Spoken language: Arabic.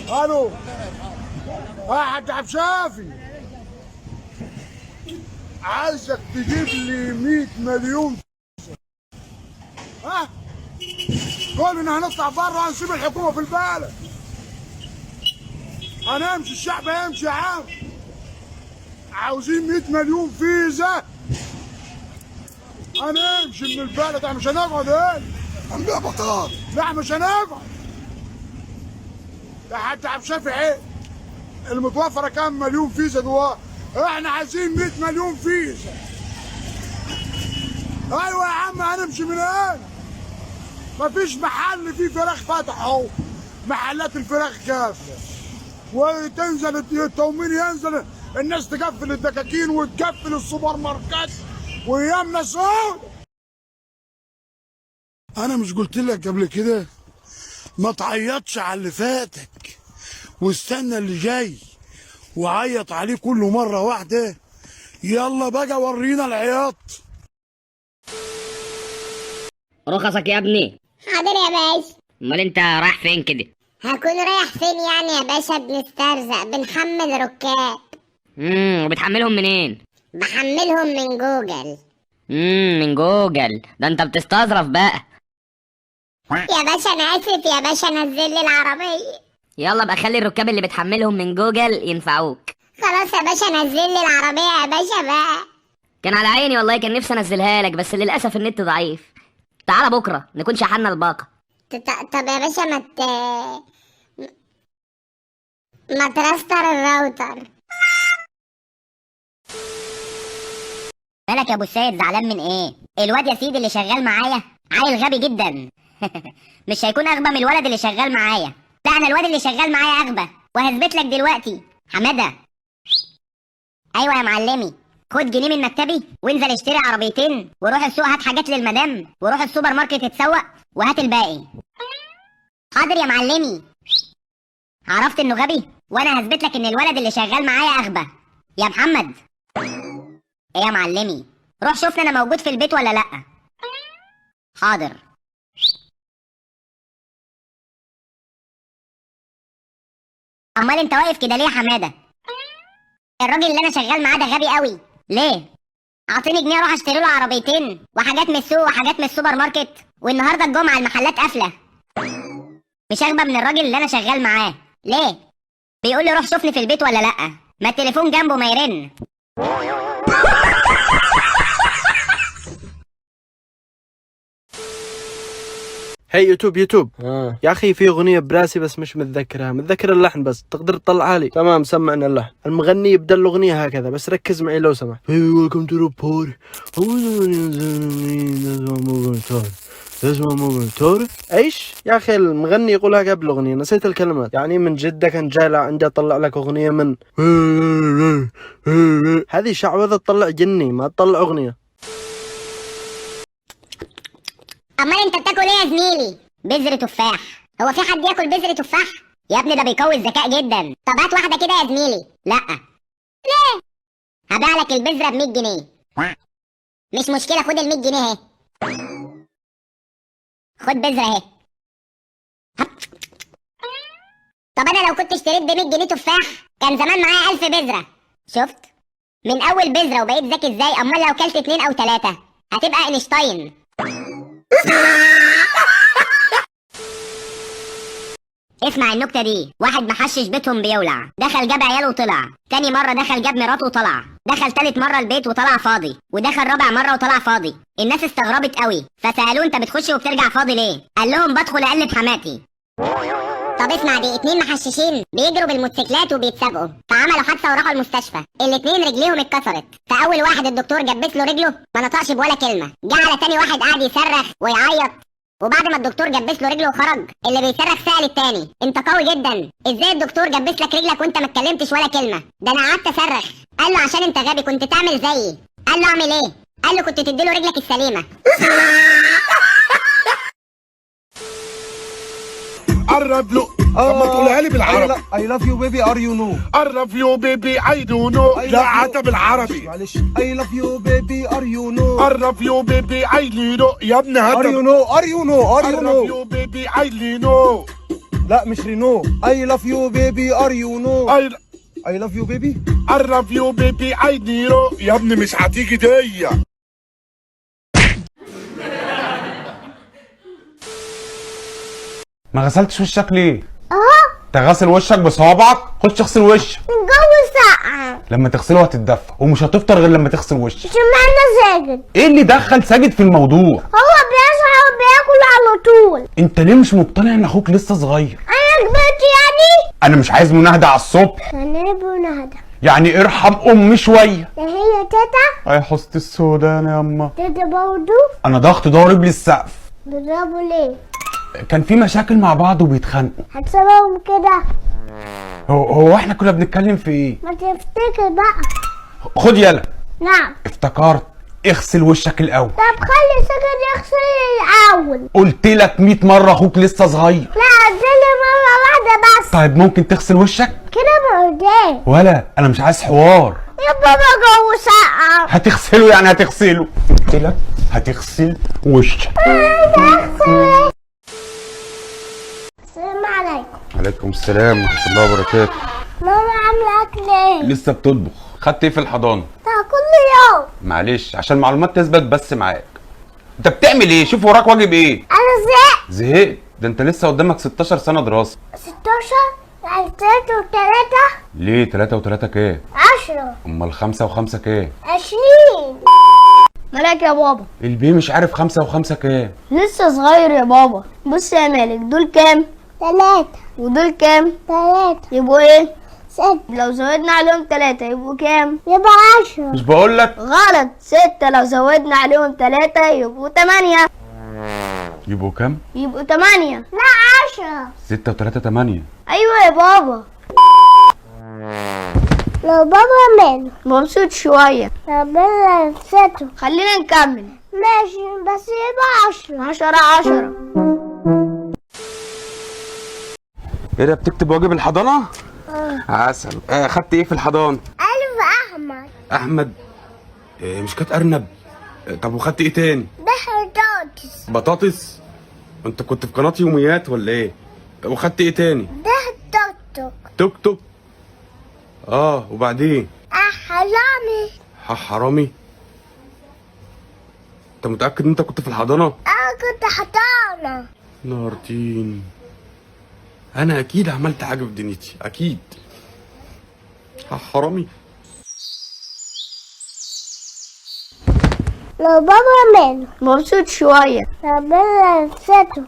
الو حاج عبد الشافي، عايزك تجيب لي 100 مليون. ها قول ان هنطلع بره هنسيب الحكومه في البلد، هنمشي الشعب هيمشي يا عم. عاوزين 100 مليون فيزا هنمشي من البلد، مش هنقعد هنا. هنبيع بطاط. لا مش هنقعد يا حاج عبد الشافي. المتوفره كام مليون فيزا دلوقتي؟ احنا عايزين 100 مليون فيزا. ايوه يا عم هنمشي من هنا. مفيش محل فيه فراخ فتح اهو، محلات الفراخ كافيه، وتنزل التومين ينزل، الناس تقفل الدكاكين وتقفل السوبر ماركت وايامنا سود. انا مش قلت لك قبل كده ما تعيطش على اللي فاتك واستنى اللي جاي وعيط عليه كله مره واحده؟ يلا بقى ورينا العياط. رخصك يا ابني. حاضر يا باشا. امال انت رايح فين كده؟ هكون رايح فين يعني يا باشا؟ بنسترزق بنحمل ركاب. وبتحملهم منين؟ بحملهم من جوجل. من جوجل؟ ده انت بتستظرف بقى. يا باشا انا اسف يا باشا، نزل لي العربيه. يلا بقى خلي الركاب اللي بتحملهم من جوجل ينفعوك. خلاص يا باشا نزل لي العربيه يا باشا بقى. كان على عيني والله، كان نفسي انزلها لك بس للاسف النت ضعيف. تعالى بكره نكون شحنا الباقه. طب يا باشا ما ترستر الراوتر. مالك يا ابو السيد زعلان من ايه؟ الواد يا سيدي اللي شغال معايا عيل غبي جدا. مش هيكون اغبى من الولد اللي شغال معايا. لا انا الواد اللي شغال معايا اغبى، وهثبت لك دلوقتي. حماده. ايوه يا معلمي، خد جنيه من مكتبي وانزل اشتري عربيتين وروح السوق هات حاجات للمدام وروح السوبر ماركت اتسوق وهات الباقي. حاضر يا معلمي. عرفت انه غبي وانا هثبت لك ان الولد اللي شغال معايا اغبى. يا محمد. ايه يا معلمي؟ روح شوفني انا موجود في البيت ولا لا. حاضر. امال انت واقف كده ليه يا حماده؟ الراجل اللي انا شغال معاه ده غبي قوي. ليه؟ اعطيني جنيه اروح اشتري له عربيتين وحاجات من السوق وحاجات من السوبر ماركت، والنهارده الجمعه المحلات قافله. مش اغبى من الراجل اللي انا شغال معاه. ليه؟ بيقول لي روح شوفني في البيت ولا لا، ما التليفون جنبه ما يرن. هي يوتيوب يا اخي في اغنيه براسي بس مش متذكرها، متذكر اللحن بس، تقدر تطلعها لي؟ تمام سمعنا اللحن. المغني يبدا الاغنيه هكذا بس ركز معي لو سمحت. ويلكم تو ريبورت ايش يا اخي المغني يقولها قبل الاغنيه، نسيت الكلمات. يعني من جده كان جاي لعندي اطلع لك اغنيه من هذه شعوذه، تطلع جني ما تطلع اغنيه. امال انت بتاكل ايه يا زميلي؟ بذر تفاح. هو في حد ياكل بذر تفاح؟ يا ابني ده بيقوي الذكاء جدا. طب هات واحده كده يا زميلي. لا. ليه؟ هبيع لك البذره ب 100 جنيه. مش مشكله، خد ال 100 جنيه اهي. خد بذره اهي. طب انا لو كنت اشتريت ب 100 جنيه تفاح كان زمان معايا 1000 بذره. شفت؟ من اول بذره وبقيت ذكي ازاي؟ امال لو كلت 2 أو 3 هتبقى اينشتاين. اسمع النكتة دي. واحد محشش بيتهم بيولع، دخل جاب عياله وطلع. تاني مرة دخل جاب مراته وطلع. دخل تالت مرة البيت وطلع فاضي. ودخل رابع مرة وطلع فاضي. الناس استغربت قوي فسألوه انت بتخش وبترجع فاضي ليه؟ قال لهم بدخل اقلب حماتي. طب اسمع دي. 2 محششين بيجروا بالموتوسيكلات وبيتسابقوا، فعملوا حادثة وراحوا المستشفى. الاتنين رجليهم اتكسرت. فأول واحد الدكتور جبس له رجله ما نطقش بولا كلمة. جه على تاني واحد قاعد يصرخ ويعيط، وبعد ما الدكتور جبس له رجله وخرج اللي بيصرخ سأل التاني انت قوي جدا، ازاي الدكتور جبس لك رجلك وانت ما اتكلمتش ولا كلمة؟ ده انا قعدت اصرخ. قال له عشان انت غبي كنت تعمل زيي. قال له اعمل ايه؟ قال له كنت تديله رجلك السليمة. قرب له. طب ما تقولها لي بالعربي. I love you baby are you know. قرب يو بيبي اي دو نو. لا حتى بالعربي. معلش. I love you baby are you know. قرب يو بيبي اي لي نو يا ابني. are you know are you know are you قرب know. يو بيبي اي لي نو. لا مش رينو. I love you baby are you know. I love you baby. قرب يو بيبي اي نيرو. يا ابني مش هتيجي دي. ما غسلتش وشك ليه؟ انت غاسل وشك بصوابعك؟ خش اغسل وشك. الجو ساقع. لما تغسله هتتدفى ومش هتفطر غير لما تغسل وشك. اشمعنى ساجد؟ ايه اللي دخل ساجد في الموضوع؟ هو بيصحى وبياكل على طول. انت ليه مش مقتنع ان اخوك لسه صغير؟ انا كبرت يعني؟ انا مش عايز مناهده على الصبح. هنبقى نهدى. يعني ارحم امي شويه. ده هي تيتا؟ يا حسن السودان يا اما. تيتا برضو؟ انا ضغط ضارب للسقف. بيضربوا ليه؟ كان في مشاكل مع بعض وبيتخانقوا. هتسيبهم كده؟ هو احنا كنا بنتكلم في ايه؟ ما تفتكر بقى. خد يلا. نعم. افتكرت. اغسل وشك الاول. طب خلي ساجد يغسل الاول. قلت لك 100 مره اخوك لسه صغير. لا اديني مرة واحدة بس. طيب ممكن تغسل وشك؟ كده مرتين. ولا انا مش عايز حوار. يا بابا جو ساقع. هتغسله يعني هتغسله. قلت لك هتغسل وشك. السلام عليكم. عليكم السلام ورحمه الله وبركاته. ماما عاملة أكل إيه؟ لسه بتطبخ. خدت ايه في الحضانه؟ ده كل يوم. معلش عشان معلومات تثبت بس معاك. انت بتعمل ايه؟ شوف وراك واجب ايه؟ أنا زهقت. زهقت؟ ده انت لسه قدامك 16 سنه دراسه. 16 يعني 3 و3. ليه 3 و3 كام؟ 10. امال 5 و5 كام؟ 20. مالك يا بابا؟ البيه مش عارف 5 و5 كام. لسه صغير يا بابا. بص يا مالك، دول كام 3. ودول كام 3. يبقوا ايه؟ 6. لو زودنا عليهم 3 يبقوا كام؟ يبقى 10. مش بقول لك؟ غلط. 6 لو زودنا عليهم 3 يبقوا 8. يبقوا كام؟ يبقوا 8. لا 10. 6 و3 8. ايوه يا بابا. لو بابا ماله مبسوط شوية. ربنا يبسطه. خلينا نكمل. ماشي بس يبقى 10. 10. ايه ده بتكتب واجب الحضانه؟ عسل. خدت ايه في الحضانه؟ ألف أحمد. احمد. مش كانت ارنب؟ طب وخدت ايه تاني؟ ده بطاطس. بطاطس؟ انت كنت في قناه يوميات ولا ايه؟ وخدت ايه تاني؟ ده توك توك. توك توك. وبعدين؟ حرامي. حرامي؟ انت متاكد ان انت كنت في الحضانه؟ أنا كنت حضانة. نارتين. انا اكيد عملت حاجه في دنيتي اكيد. حرامي. لو بابا ماله مبسوط شوية. ربنا يبسطه.